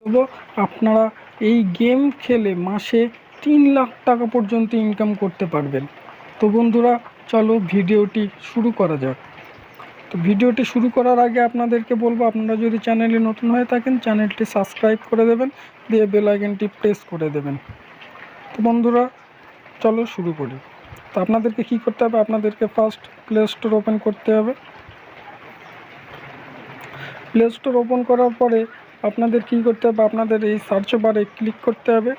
বলবো আপনারা এই গেম খেলে মাসে 3 লাখ টাকা পর্যন্ত ইনকাম করতে পারবেন। তো বন্ধুরা চলো ভিডিওটি শুরু করা যাক। তো ভিডিওটি শুরু করার আগে আপনাদেরকে বলবো, আপনারা যদি চ্যানেলে নতুন হয়ে থাকেন চ্যানেলটি সাবস্ক্রাইব করে দেবেন, দিয়ে বেল আইকনটি প্রেস করে দেবেন। তো বন্ধুরা চলো শুরু করি। তো আপনাদেরকে কী করতে হবে, আপনাদেরকে ফার্স্ট প্লে স্টোর ওপেন করতে হবে। প্লে স্টোর ওপেন করার পরে আপনাদের কী করতে হবে, আপনাদের এই সার্চ বারে ক্লিক করতে হবে।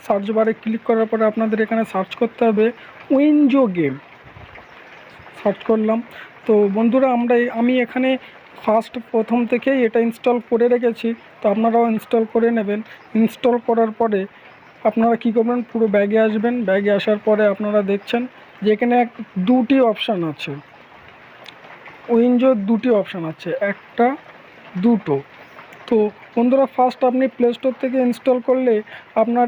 সার্চ বারে ক্লিক করার পরে আপনাদের এখানে সার্চ করতে হবে উইনজো গেম। সার্চ করলাম। তো বন্ধুরা আমি এখানে প্রথম থেকেই এটা ইনস্টল করে রেখেছি, তো আপনারাও ইনস্টল করে নেবেন। ইনস্টল করার পরে আপনারা কী করবেন, পুরো ব্যাগে আসবেন। ব্যাগে আসার পরে আপনারা দেখছেন যে এখানে দুটি অপশান আছে, উইনজোর দুটি অপশান আছে, একটা দুটো। তো বন্ধুরা ফার্স্ট আপনি প্লে স্টোর থেকে ইনস্টল করলে আপনার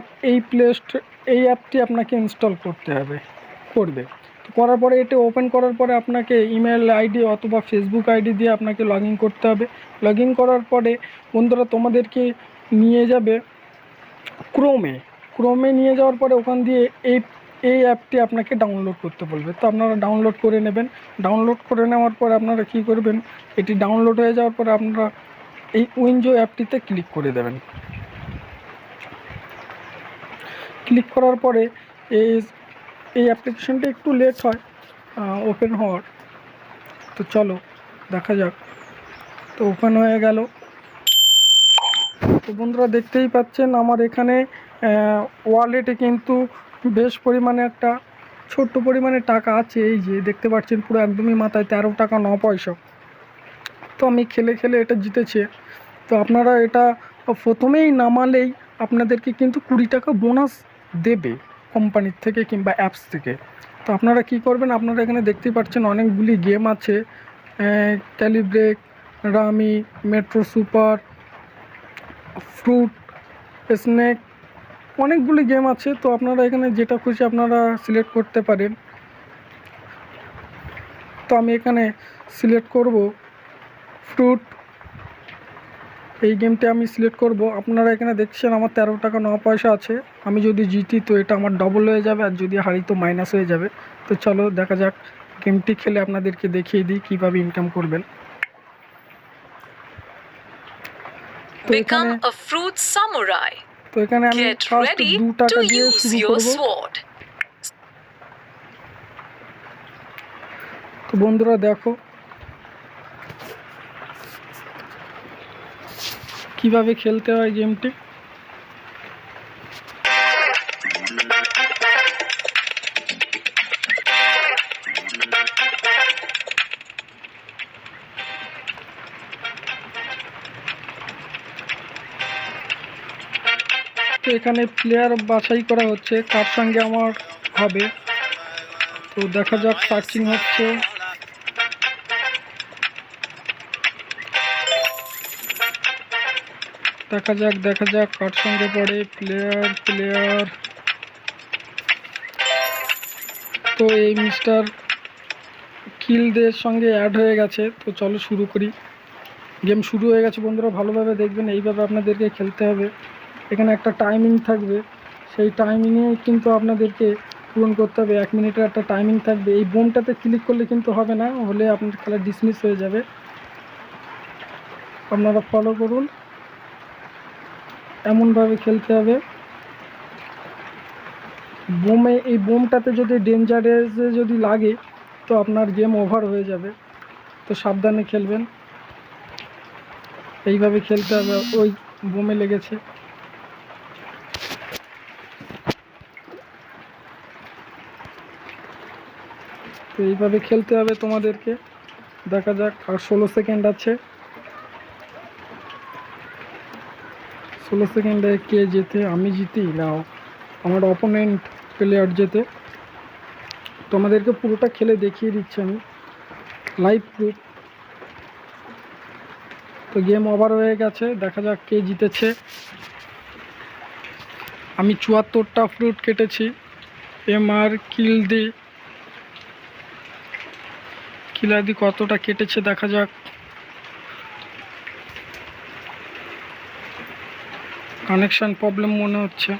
এই অ্যাপটি আপনাকে ইনস্টল করবে। তো করার পরে এটা ওপেন করার পরে আপনাকে ইমেল আইডি অথবা ফেসবুক আইডি দিয়ে আপনাকে লগ ইন করতে হবে। লগ ইন করার পরে বন্ধুরা তোমাদেরকে নিয়ে যাবে ক্রোমে নিয়ে যাওয়ার পরে ওখান দিয়ে এই অ্যাপটি আপনাকে ডাউনলোড করতে বলবে। তো আপনারা ডাউনলোড করে নেবেন। ডাউনলোড করে নেওয়ার পরে আপনারা কী করবেন, এটি ডাউনলোড হয়ে যাওয়ার পরে আপনারা এই উইনজো অ্যাপটিতে ক্লিক করে দেবেন। ক্লিক করার পরে এই অ্যাপ্লিকেশনটা একটু লেট হয় ওপেন হওয়ার। তো চলো দেখা যাক। তো ওপেন হয়ে গেল। তো বন্ধুরা দেখতেই পাচ্ছেন আমার এখানে ওয়ালেটে কিন্তু বেশ পরিমাণে একটা ছোট্ট পরিমাণে টাকা আছে। এই যে দেখতে পাচ্ছেন পুরো একদমই মাথায় 13 টাকা 9 পয়সা। তো আমি খেলে এটা জিতেছে। তো আপনারা এটা প্রথমেই নামালেই আপনাদেরকে কিন্তু 20 টাকা বোনাস দেবে কোম্পানির থেকে কিংবা অ্যাপস থেকে। তো আপনারা কি করবেন, আপনারা এখানে দেখতেই পাচ্ছেন অনেকগুলি গেম আছে, callbreak, rummy, metro super, fruit snake, অনেকগুলি গেম আছে। তো আপনারা এখানে যেটা খুশি আপনারা সিলেক্ট করতে পারেন। তো আমি এখানে সিলেক্ট করব ফ্রুট, এই গেমটা আমি সিলেক্ট করব। আপনারা এখানে দেখছেন আমার 13 টাকা 9 পয়সা আছে। আমি যদি জিতি তো এটা আমার ডবল হয়ে যাবে, আর যদি হারি তো মাইনাস হয়ে যাবে। তো চলো দেখা যাক, গেমটি খেলে আপনাদেরকে দেখিয়ে দিই কীভাবে ইনকাম করবেন। তো এখানে আমি ফার্স্ট 2 টাকা দিয়ে শুরু করব। তো বন্ধুরা দেখো কিভাবে খেলতে হয় গেমটি। তো এখানে প্লেয়ার বাছাই করা হচ্ছে কার সঙ্গে আমার হবে। তো দেখা যাক, সার্চিং হচ্ছে। দেখা যাক কার সঙ্গে পড়ে প্লেয়ার। তো এই মিস্টার কিলদের সঙ্গে অ্যাড হয়ে গেছে। তো চলো শুরু করি। গেম শুরু হয়ে গেছে বন্ধুরা, ভালোভাবে দেখবেন। এইভাবে আপনাদেরকে খেলতে হবে। এখানে একটা টাইমিং থাকবে, সেই টাইমিংয়ে কিন্তু আপনাদেরকে পূরণ করতে হবে। 1 মিনিটের একটা টাইমিং থাকবে। এই বোমটাতে ক্লিক করলে কিন্তু হবে না, হলে আপনার খেলা ডিসমিস হয়ে যাবে। আপনারা ফলো করুন, এমনভাবে খেলতে হবে। এই বোমটাতে যদি ডেঞ্জারাসে যদি লাগে তো আপনার গেম ওভার হয়ে যাবে। তো সাবধানে খেলবেন, এইভাবে খেলতে হবে। ওই বোমে লেগেছে। তো এইভাবে খেলতে হবে তোমাদেরকে। দেখা যাক, আর 16 সেকেন্ড আছে। 16 সেকেন্ডে কে জেতে, আমি জিতি না আমার অপোনেন্ট প্লেয়ার জেতে। তোমাদেরকে পুরোটা খেলে দেখিয়ে দিচ্ছি আমি, লাইভ প্রুফ। তো গেম ওভার হয়ে গেছে, দেখা যাক কে জিতেছে। আমি 74টা ফ্রুট কেটেছি। এমআর কিলাদি কতটা কেটেছে দেখা যাক। কানেকশান প্রবলেম মনে হচ্ছে।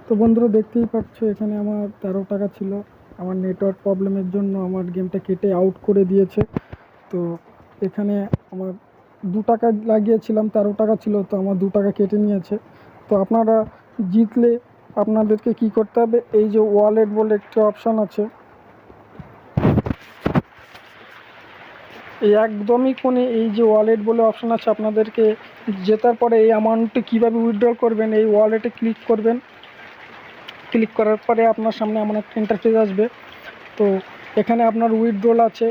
তো বন্ধুরা দেখতেই পাচ্ছ এখানে আমার 13 টাকা ছিল, আমার নেটওয়ার্ক প্রবলেমের জন্য আমার গেমটা কেটে আউট করে দিয়েছে। তো এখানে আমার 2 টাকা লাগিয়েছিলাম, 13 টাকা ছিল, তো আমার 2 টাকা কেটে নিয়েছে। তো আপনারা জিতলে আপনাদেরকে কি করতে হবে, এই যে ওয়ালেট বলে একটি অপশান আছে, এই একদমই কোণে এই যে ওয়ালেট বলে অপশান আছে, আপনাদেরকে জেতার পরে এই অ্যামাউন্টটি কীভাবে উইথড্র করবেন, এই ওয়ালেটে ক্লিক করবেন। ক্লিক করার পরে আপনার সামনে এমন একটা ইন্টারফেস আসবে। তো এখানে আপনার উইথড্রল আছে,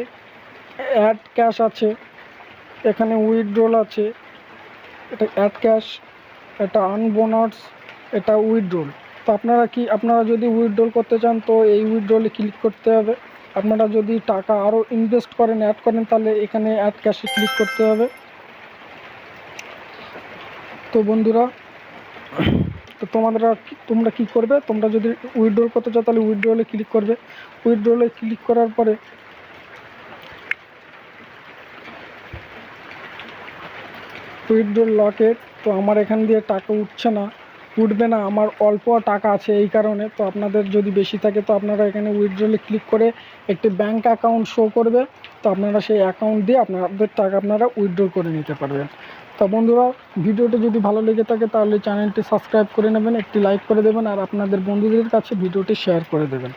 অ্যাড ক্যাশ আছে, এখানে উইথড্রল আছে, এটা অ্যাড ক্যাশ, এটা আনবোনাস, এটা উইথড্রল। তো আপনারা যদি উইথড্রল করতে চান তো এই উইথড্রলে ক্লিক করতে হবে। আপনারা যদি টাকা আরও ইনভেস্ট করেন, অ্যাড করেন, তাহলে এখানে অ্যাড ক্যাশে ক্লিক করতে হবে। তো বন্ধুরা, তো তোমরা কি করবে, তোমরা যদি উইথড্রল করতে চাও তাহলে উইথড্রলে ক্লিক করবে। উইথড্রলে ক্লিক করার পরে উইথড্রল লকেট, তো আমার এখান দিয়ে টাকা উঠবে না, আমার অল্প টাকা আছে এই কারণে। তো আপনাদের যদি বেশি থাকে তো আপনারা এখানে উইথড্রলে ক্লিক করে একটি ব্যাঙ্ক অ্যাকাউন্ট শো করবে, তো আপনারা সেই অ্যাকাউন্ট দিয়ে আপনাদের টাকা আপনারা উইথড্র করে নিতে পারবেন। তো বন্ধুরা, ভিডিওটি যদি ভালো লেগে থাকে তাহলে চ্যানেলটি সাবস্ক্রাইব করে নেবেন, একটি লাইক করে দেবেন, আর আপনাদের বন্ধুদের কাছে ভিডিওটি শেয়ার করে দেবেন।